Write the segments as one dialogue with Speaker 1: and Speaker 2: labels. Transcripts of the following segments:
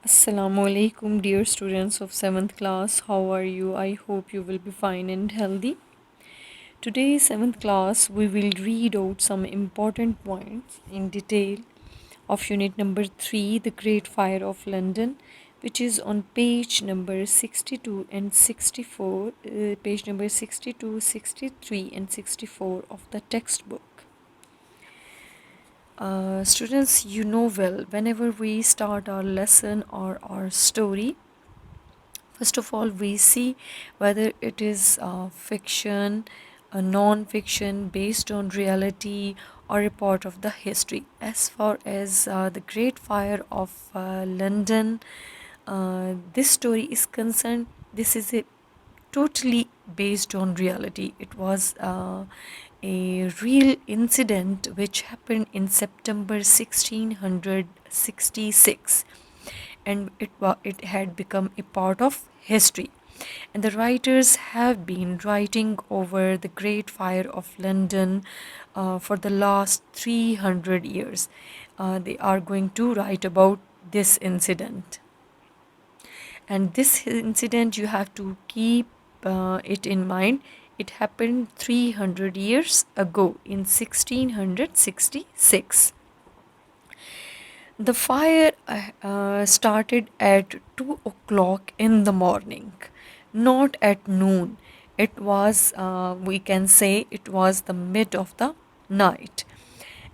Speaker 1: Assalamu alaikum, dear students of 7th class. How are you? I hope you will be fine and healthy. Today, 7th class, we will read out some important points in detail of unit number 3, The Great Fire of London, which is on page number 62 and 64, page number 62, 63, and 64 of the textbook. Students, you know well, whenever we start our lesson or our story, first of all, we see whether it is fiction, a non-fiction based on reality, or a part of the history. As far as the Great Fire of London, this story is concerned, this is a totally based on reality. It was a real incident which happened in September 1666, and it had become a part of history. And the writers have been writing over the Great Fire of London for the last 300 years. They are going to write about this incident. And this incident, you have to keep it in mind. It happened 300 years ago in 1666. The fire started at 2 o'clock in the morning, not at noon. It was, we can say, it was the mid of the night.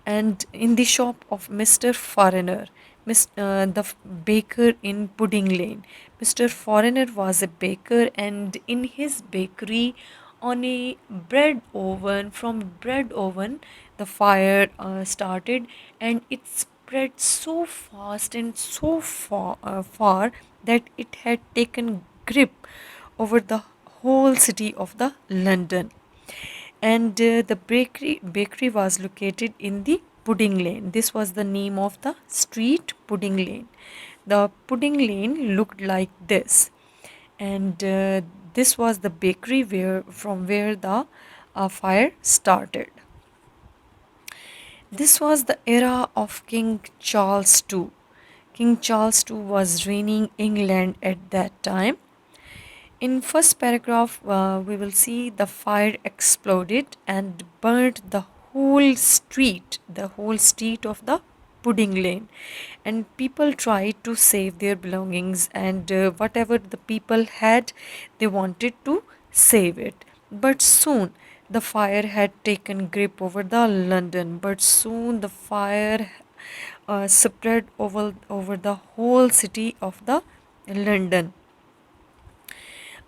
Speaker 1: And in the shop of Mr. Foreigner, the baker in Pudding Lane. Mr. Foreigner was a baker, and in his bakery, on a bread oven, from bread oven, the fire started, and it spread so fast and so far that it had taken grip over the whole city of the London. And the bakery was located in the Pudding Lane. This was the name of the street, Pudding Lane. The Pudding Lane looked like this, and this was the bakery where the fire started. This was the era of King Charles II. King Charles II was reigning England at that time. In first paragraph, we will see the fire exploded and burned the whole street of the Pudding Lane, and people tried to save their belongings, and whatever the people had, they wanted to save it. But soon the fire had taken grip over the London. But soon the fire spread over the whole city of the London.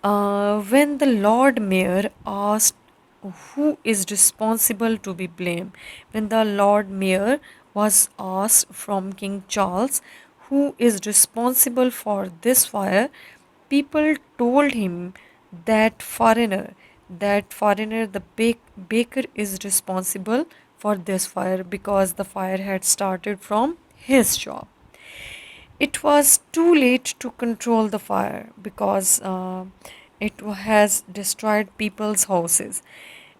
Speaker 1: When the Lord Mayor asked who is responsible to be blamed, when the Lord Mayor was asked from King Charles who is responsible for this fire, people told him that foreigner, the baker, is responsible for this fire because the fire had started from his shop. It was too late to control the fire because it has destroyed people's houses.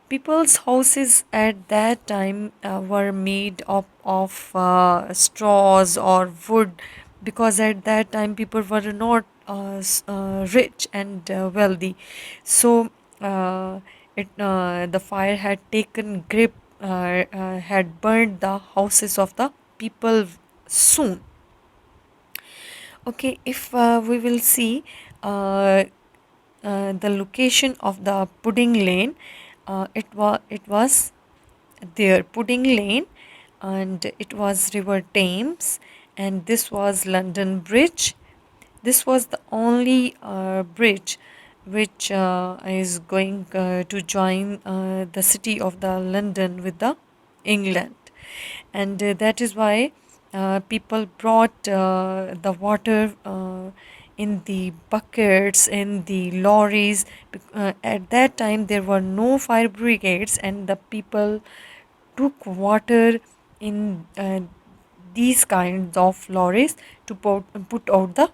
Speaker 1: People's houses at that time were made up of straws or wood, because at that time people were not rich and wealthy. So the fire had taken grip, had burned the houses of the people soon. Okay, if we will see uh, the location of the Pudding Lane, it was there, Pudding Lane, and it was River Thames, and this was London Bridge. This was the only bridge which is going to join the city of the London with the England, and that is why people brought the water in the buckets, in the lorries. At that time there were no fire brigades, and the people took water in these kinds of lorries to put out the